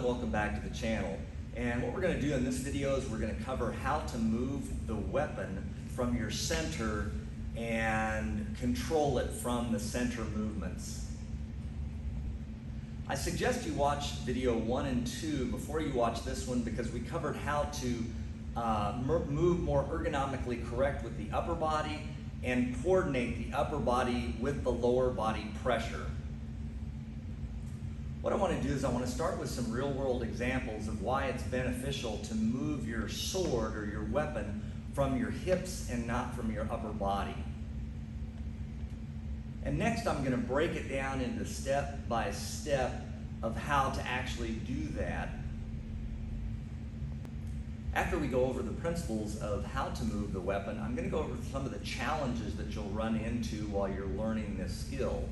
welcome back to the channel. And what we're going to do in this video is we're going to cover how to move the weapon from your center and control it from the center movements. I suggest you watch video 1 and 2 before you watch this one, because we covered how to move more ergonomically correct with the upper body and coordinate the upper body with the lower body pressure. What I want to do is I want to start with some real-world examples of why it's beneficial to move your sword or your weapon from your hips and not from your upper body. And next I'm going to break it down into step by step of how to actually do that. After we go over the principles of how to move the weapon, I'm going to go over some of the challenges that you'll run into while you're learning this skill.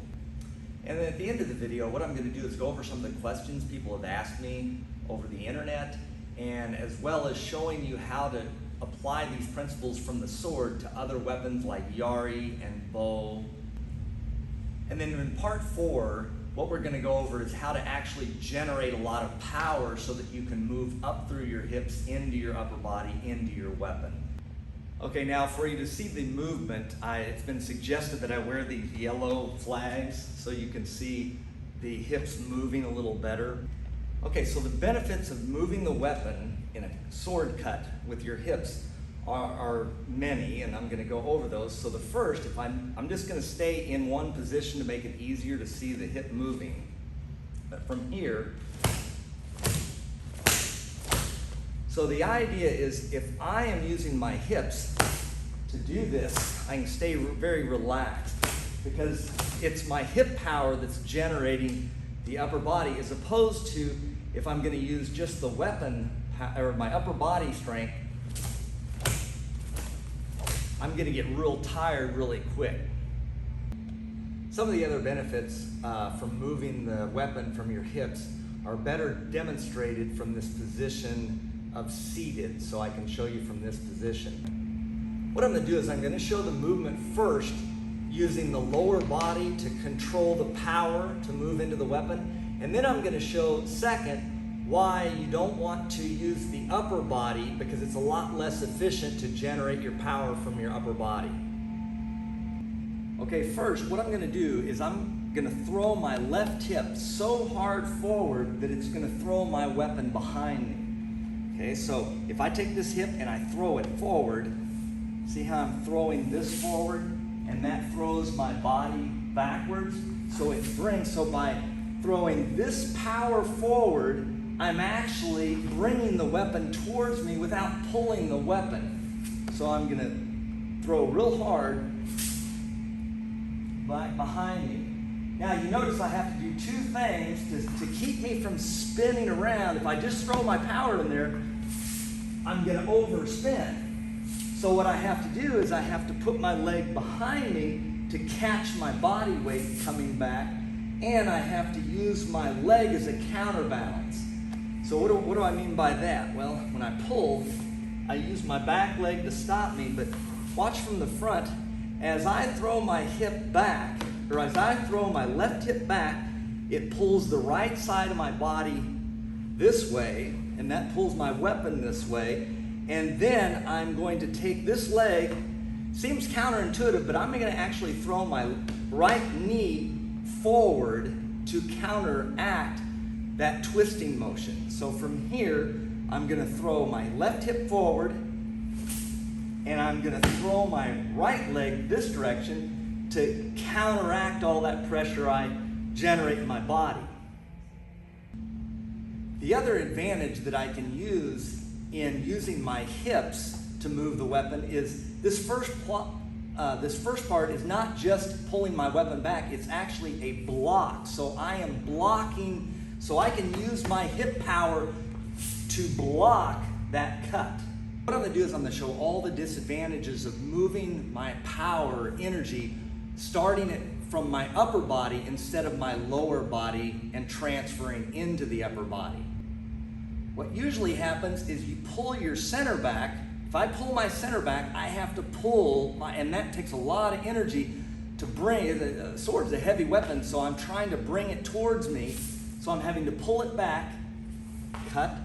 And then at the end of the video, what I'm going to do is go over some of the questions people have asked me over the internet, and as well as showing you how to apply these principles from the sword to other weapons like Yari and bow. And then in part 4, what we're going to go over is how to actually generate a lot of power so that you can move up through your hips into your upper body, into your weapon. Okay, now for you to see the movement, it's been suggested that I wear these yellow flags so you can see the hips moving a little better. Okay, so the benefits of moving the weapon in a sword cut with your hips are many, and I'm going to go over those. So the first, I'm just going to stay in one position to make it easier to see the hip moving. But from here, so the idea is if I am using my hips to do this, I can stay very relaxed because it's my hip power that's generating the upper body, as opposed to if I'm going to use just the weapon or my upper body strength, I'm going to get real tired really quick. Some of the other benefits from moving the weapon from your hips are better demonstrated from this position of seated, so I can show you from this position. What I'm going to do is I'm going to show the movement first using the lower body to control the power to move into the weapon, and then I'm going to show second why you don't want to use the upper body, because it's a lot less efficient to generate your power from your upper body. Okay, first what I'm going to do is I'm going to throw my left hip so hard forward that it's going to throw my weapon behind me. Okay, so if I take this hip and I throw it forward, see how I'm throwing this forward and that throws my body backwards? So by throwing this power forward, I'm actually bringing the weapon towards me without pulling the weapon. So I'm going to throw real hard back behind me. Now you notice I have to do two things to keep me from spinning around. If I just throw my power in there, I'm going to overspin. So what I have to do is I have to put my leg behind me to catch my body weight coming back, and I have to use my leg as a counterbalance. So what do I mean by that? Well, when I pull, I use my back leg to stop me, but watch from the front. As I throw my hip back, or as I throw my left hip back, it pulls the right side of my body this way, and that pulls my weapon this way. And then I'm going to take this leg, seems counterintuitive, but I'm going to actually throw my right knee forward to counteract that twisting motion. So from here, I'm going to throw my left hip forward, and I'm going to throw my right leg this direction to counteract all that pressure I generate in my body. The other advantage that I can use in using my hips to move the weapon is this first part is not just pulling my weapon back, it's actually a block. So I am blocking, so I can use my hip power to block that cut. What I'm going to do is I'm going to show all the disadvantages of moving my power, energy, starting it from my upper body instead of my lower body and transferring into the upper body. What usually happens is you pull your center back. If I pull my center back, I have to pull, and that takes a lot of energy to bring. The sword's a heavy weapon, so I'm trying to bring it towards me. So I'm having to pull it back cut,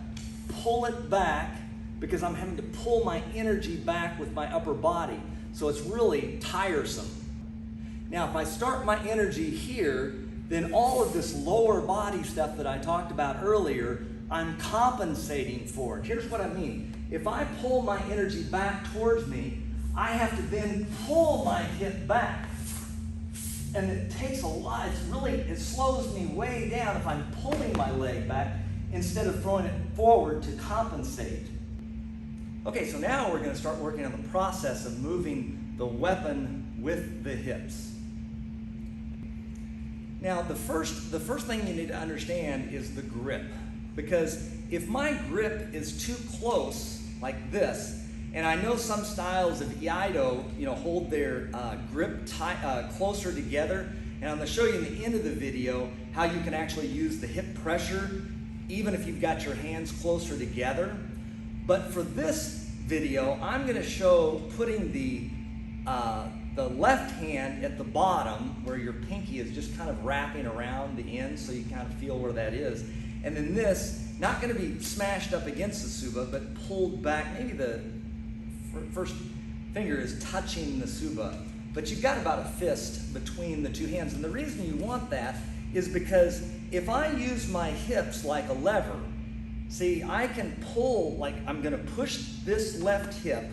pull it back, because I'm having to pull my energy back with my upper body. So it's really tiresome. Now, if I start my energy here, then all of this lower body stuff that I talked about earlier, I'm compensating for it. Here's what I mean. If I pull my energy back towards me, I have to then pull my hip back. And it takes a lot. It slows me way down if I'm pulling my leg back instead of throwing it forward to compensate. Okay, so now we're going to start working on the process of moving the weapon with the hips. Now, the first thing you need to understand is the grip. Because if my grip is too close, like this, and I know some styles of Iaido, hold their grip closer together, and I'm going to show you in the end of the video how you can actually use the hip pressure even if you've got your hands closer together. But for this video, I'm going to show putting the left hand at the bottom where your pinky is just kind of wrapping around the end so you kind of feel where that is. And then this, not going to be smashed up against the suba, but pulled back. Maybe the first finger is touching the suba, but you've got about a fist between the two hands. And the reason you want that is because if I use my hips like a lever, see, I can pull, like I'm going to push this left hip,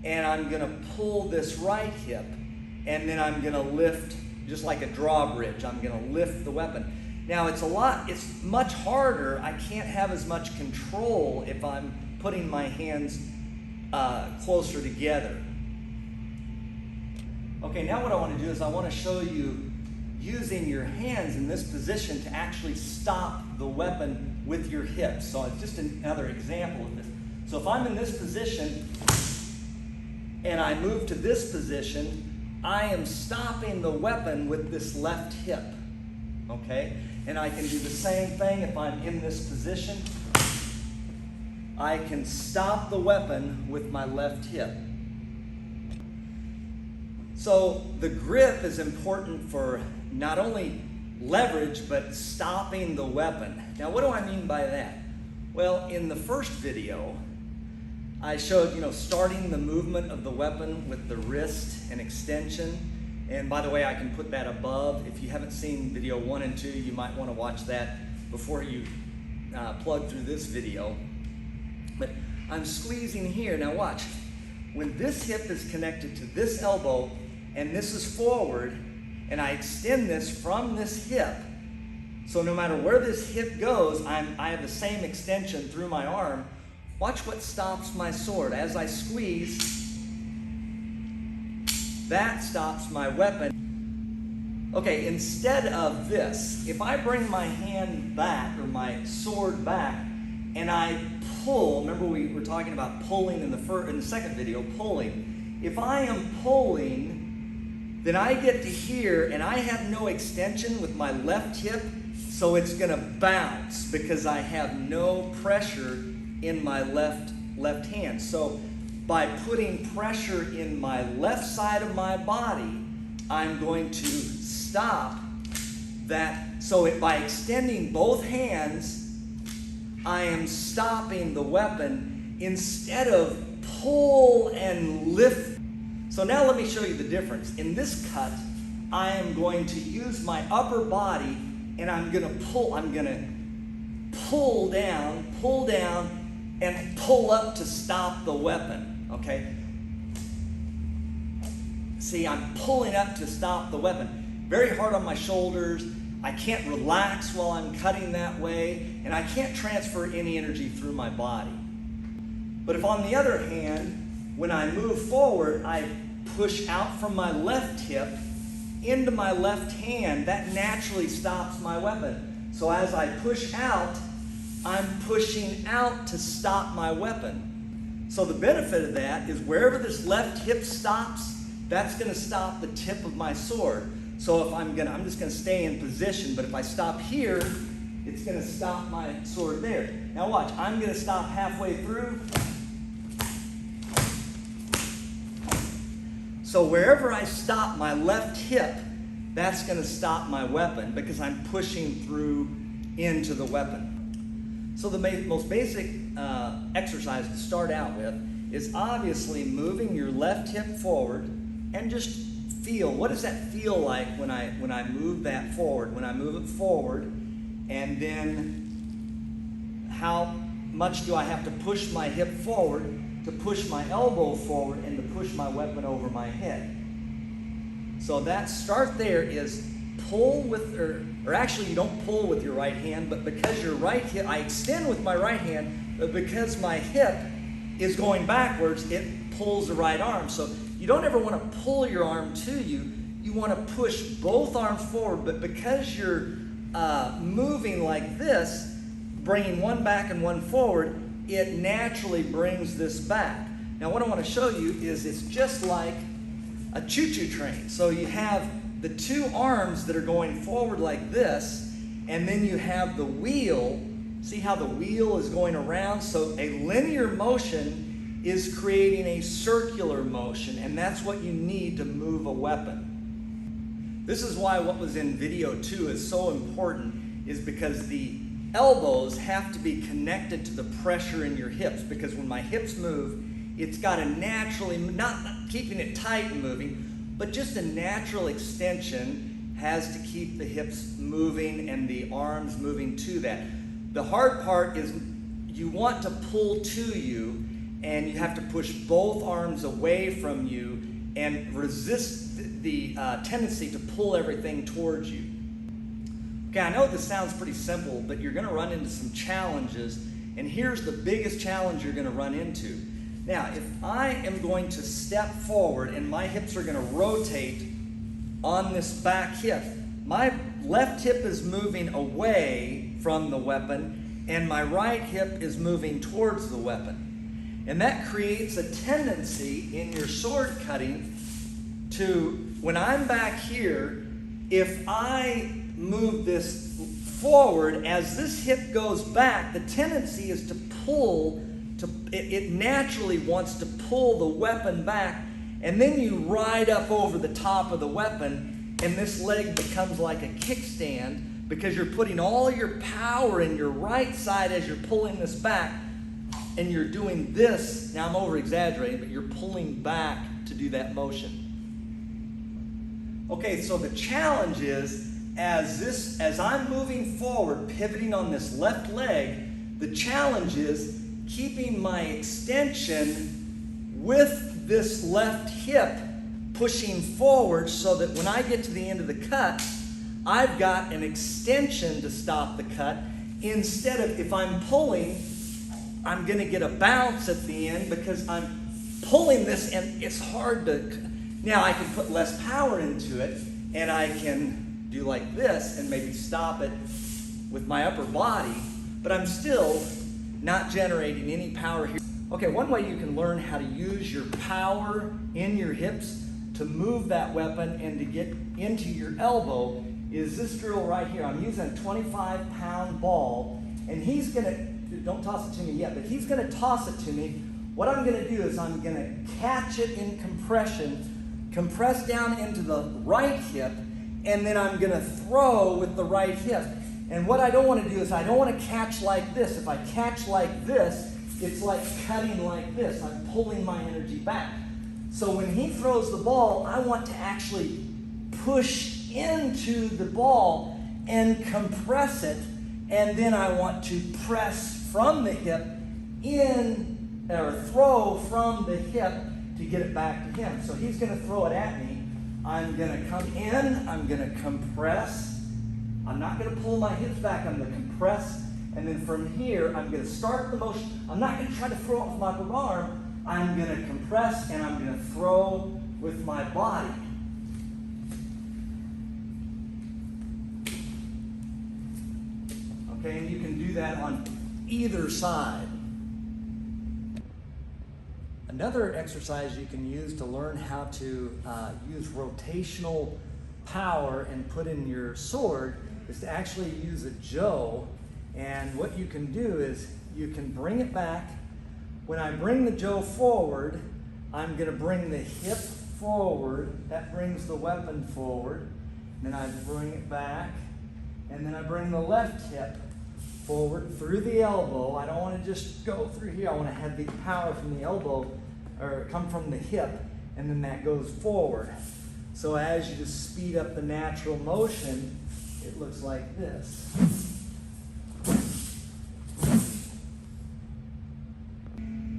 and I'm going to pull this right hip, and then I'm going to lift, just like a drawbridge, I'm going to lift the weapon. Now it's much harder. I can't have as much control if I'm putting my hands closer together. Okay, now what I want to do is I want to show you using your hands in this position to actually stop the weapon with your hips. So it's just another example of this. So if I'm in this position and I move to this position, I am stopping the weapon with this left hip. Okay? And I can do the same thing if I'm in this position. I can stop the weapon with my left hip. So the grip is important for not only leverage, but stopping the weapon. Now, what do I mean by that? Well, in the first video, I showed, starting the movement of the weapon with the wrist and extension. And by the way, I can put that above. If you haven't seen video 1 and 2, you might want to watch that before you plug through this video. But I'm squeezing here. Now watch. When this hip is connected to this elbow and this is forward, and I extend this from this hip, so no matter where this hip goes, I have the same extension through my arm. Watch what stops my sword. As I squeeze, that stops my weapon. Okay, instead of this, if I bring my hand back, or my sword back, and I pull, remember we were talking about pulling in the second video, pulling. If I am pulling, then I get to here, and I have no extension with my left hip, so it's going to bounce because I have no pressure in my left hand. So by putting pressure in my left side of my body, I'm going to stop that. So by extending both hands, I am stopping the weapon instead of pull and lift. So now let me show you the difference. In this cut, I am going to use my upper body, and I'm going to pull down, and pull up to stop the weapon, okay? See, I'm pulling up to stop the weapon. Very hard on my shoulders. I can't relax while I'm cutting that way, and I can't transfer any energy through my body. But if on the other hand, when I move forward, I push out from my left hip into my left hand, that naturally stops my weapon. So as I push out, I'm pushing out to stop my weapon. So the benefit of that is wherever this left hip stops, that's going to stop the tip of my sword. So if I'm just going to stay in position, but if I stop here, it's going to stop my sword there. Now watch, I'm going to stop halfway through. So wherever I stop my left hip, that's going to stop my weapon because I'm pushing through into the weapon. So the most basic exercise to start out with is obviously moving your left hip forward and just feel, what does that feel like when I move that forward, when I move it forward, and then how much do I have to push my hip forward to push my elbow forward and to push my weapon over my head. So that start there is pull with, or actually you don't pull with your right hand, but because your right hip, I extend with my right hand, but because my hip is going backwards, it pulls the right arm. So you don't ever want to pull your arm to you. You want to push both arms forward, but because you're moving like this, bringing one back and one forward, it naturally brings this back. Now what I want to show you is it's just like a choo-choo train. So you have the two arms that are going forward like this, and then you have the wheel. See how the wheel is going around? So a linear motion is creating a circular motion, and that's what you need to move a weapon. This is why what was in video 2 is so important, is because the elbows have to be connected to the pressure in your hips, because when my hips move, it's got a naturally, not keeping it tight and moving, but just a natural extension has to keep the hips moving and the arms moving to that. The hard part is you want to pull to you, and you have to push both arms away from you and resist the tendency to pull everything towards you. Okay, I know this sounds pretty simple, but you're going to run into some challenges, and here's the biggest challenge you're going to run into. Now, if I am going to step forward and my hips are going to rotate on this back hip, my left hip is moving away from the weapon, and my right hip is moving towards the weapon. And that creates a tendency in your sword cutting to, when I'm back here, if I move this forward, as this hip goes back, the tendency is to pull, it naturally wants to pull the weapon back, and then you ride up over the top of the weapon, and this leg becomes like a kickstand because you're putting all your power in your right side as you're pulling this back, and you're doing this. Now I'm over exaggerating, but you're pulling back to do that motion. Okay, so the challenge is, as I'm moving forward, pivoting on this left leg, the challenge is keeping my extension with this left hip pushing forward so that when I get to the end of the cut, I've got an extension to stop the cut. Instead of, if I'm pulling, I'm going to get a bounce at the end because I'm pulling this, and it's hard to, now I can put less power into it, and I can do like this and maybe stop it with my upper body, but I'm still not generating any power here. Okay, one way you can learn how to use your power in your hips to move that weapon and to get into your elbow is this drill right here. I'm using a 25-pound ball, and he's gonna, don't toss it to me yet, but he's gonna toss it to me. What I'm gonna do is I'm gonna catch it in compression, compress down into the right hip, and then I'm going to throw with the right hip. And what I don't want to do is I don't want to catch like this. If I catch like this, it's like cutting like this. I'm pulling my energy back. So when he throws the ball, I want to actually push into the ball and compress it, and then I want to press from the hip in, or throw from the hip to get it back to him. So he's going to throw it at me. I'm going to come in, I'm going to compress. I'm not going to pull my hips back, I'm going to compress. And then from here, I'm going to start the motion. I'm not going to try to throw it with my upper arm. I'm going to compress, and I'm going to throw with my body. Okay, and you can do that on either side. Another exercise you can use to learn how to use rotational power and put in your sword is to actually use a jo. And what you can do is you can bring it back. When I bring the jo forward, I'm going to bring the hip forward. That brings the weapon forward. Then I bring it back. And then I bring the left hip forward through the elbow. I don't want to just go through here. I want to have the power from the elbow, or come from the hip, and then that goes forward. So as you just speed up the natural motion, it looks like this.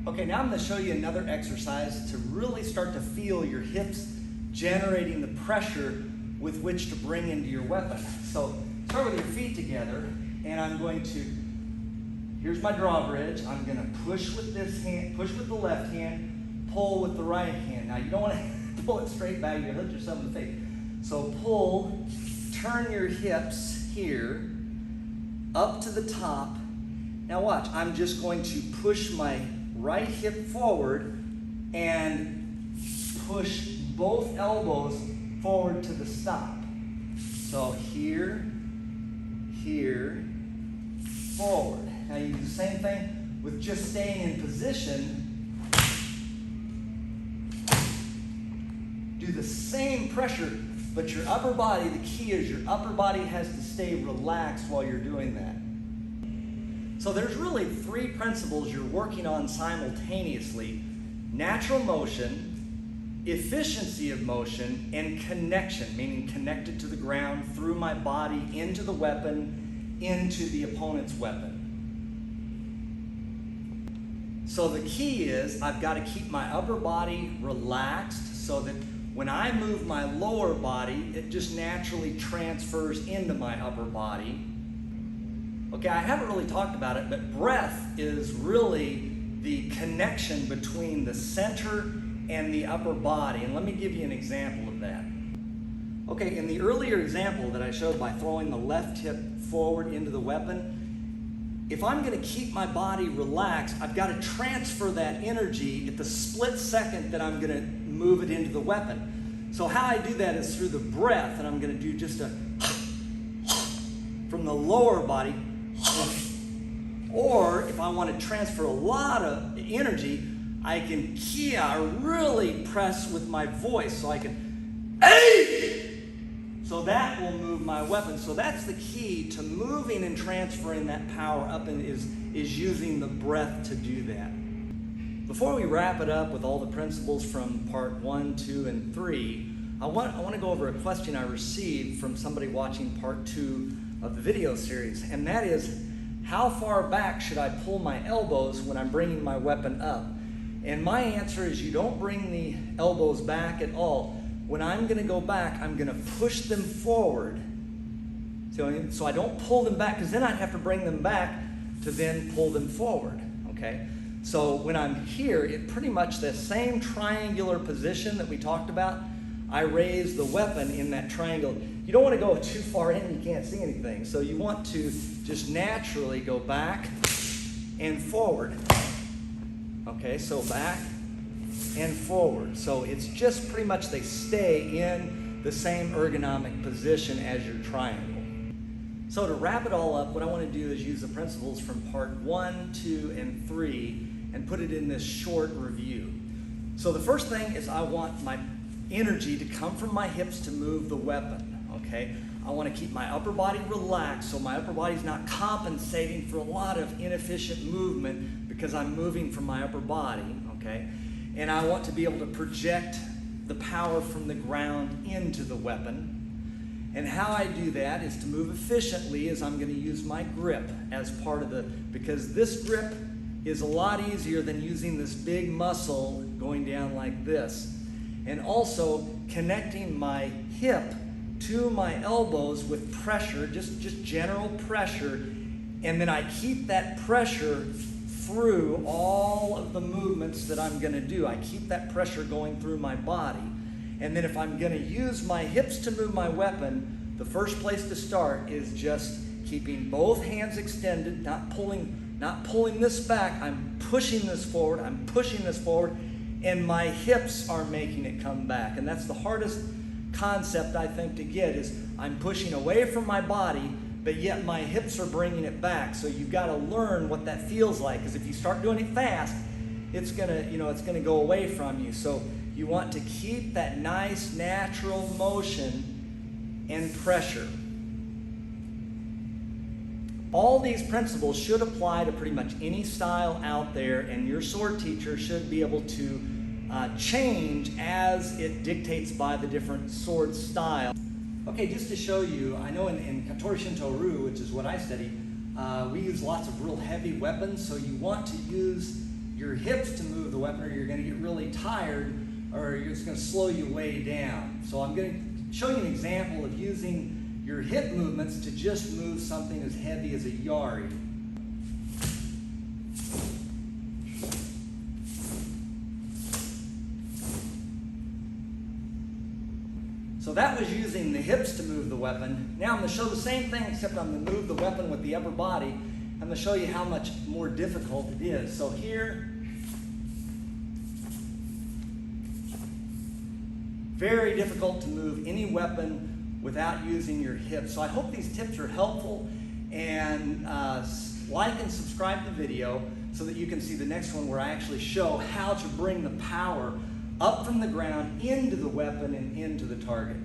Okay, now I'm going to show you another exercise to really start to feel your hips generating the pressure with which to bring into your weapon. So start with your feet together, and I'm going to, here's my drawbridge. I'm going to push with this hand, push with the left hand, pull with the right hand. Now you don't want to pull it straight back, you're going to hit yourself in the face. So pull, turn your hips here, up to the top. Now watch, I'm just going to push my right hip forward and push both elbows forward to the stop. So here, here, forward. Now you do the same thing with just staying in position. Do the same pressure, but your upper body, the key is your upper body has to stay relaxed while you're doing that. So there's really three principles you're working on simultaneously: natural motion, efficiency of motion, and connection, meaning connected to the ground through my body into the weapon, into the opponent's weapon. So the key is I've got to keep my upper body relaxed so that when I move my lower body, it just naturally transfers into my upper body. Okay, I haven't really talked about it, but breath is really the connection between the center and the upper body. And let me give you an example of that. Okay, in the earlier example that I showed by throwing the left hip forward into the weapon, if I'm going to keep my body relaxed, I've got to transfer that energy at the split second that I'm going to move it into the weapon. So how I do that is through the breath, and I'm going to do just a from the lower body. Or if I want to transfer a lot of energy, I can really press with my voice, so I can so that will move my weapon. So that's the key to moving and transferring that power up, and is using the breath to do that. Before we wrap it up with all the principles from part 1, 2, and 3, I want to go over a question I received from somebody watching part 2 of the video series, and that is, how far back should I pull my elbows when I'm bringing my weapon up? And my answer is you don't bring the elbows back at all. When I'm going to go back, I'm going to push them forward. So I don't pull them back, because then I'd have to bring them back to then pull them forward, okay? So when I'm here, it pretty much the same triangular position that we talked about. I raise the weapon in that triangle. You don't want to go too far in, you can't see anything. So you want to just naturally go back and forward. Okay, so back and forward. So it's just pretty much they stay in the same ergonomic position as your triangle. So to wrap it all up, what I want to do is use the principles from part 1, 2, and 3 and put it in this short review. So the first thing is I want my energy to come from my hips to move the weapon. Okay, I want to keep my upper body relaxed so my upper body's not compensating for a lot of inefficient movement because I'm moving from my upper body, okay? And I want to be able to project the power from the ground into the weapon. And how I do that is to move efficiently is I'm going to use my grip as part of because this grip is a lot easier than using this big muscle going down like this. And also connecting my hip to my elbows with pressure, just general pressure, and then I keep that pressure through all of the movements that I'm going to do. I keep that pressure going through my body. And then if I'm going to use my hips to move my weapon, the first place to start is just keeping both hands extended, not pulling this back. I'm pushing this forward, and my hips are making it come back. And that's the hardest concept, I think, to get, is I'm pushing away from my body, but yet my hips are bringing it back. So you've got to learn what that feels like, because if you start doing it fast, it's gonna go away from you. So you want to keep that nice natural motion and pressure. All these principles should apply to pretty much any style out there, and your sword teacher should be able to change as it dictates by the different sword style. Okay, just to show you, I know in Katori Shinto-ryu, which is what I study, we use lots of real heavy weapons, so you want to use your hips to move the weapon or you're going to get really tired or it's going to slow you way down. So I'm going to show you an example of using your hip movements to just move something as heavy as a Yari. So that was using the hips to move the weapon. Now I'm going to show the same thing, except I'm going to move the weapon with the upper body. I'm going to show you how much more difficult it is. So here, very difficult to move any weapon without using your hips. So I hope these tips are helpful, and like and subscribe to the video so that you can see the next one where I actually show how to bring the power up from the ground into the weapon and into the target.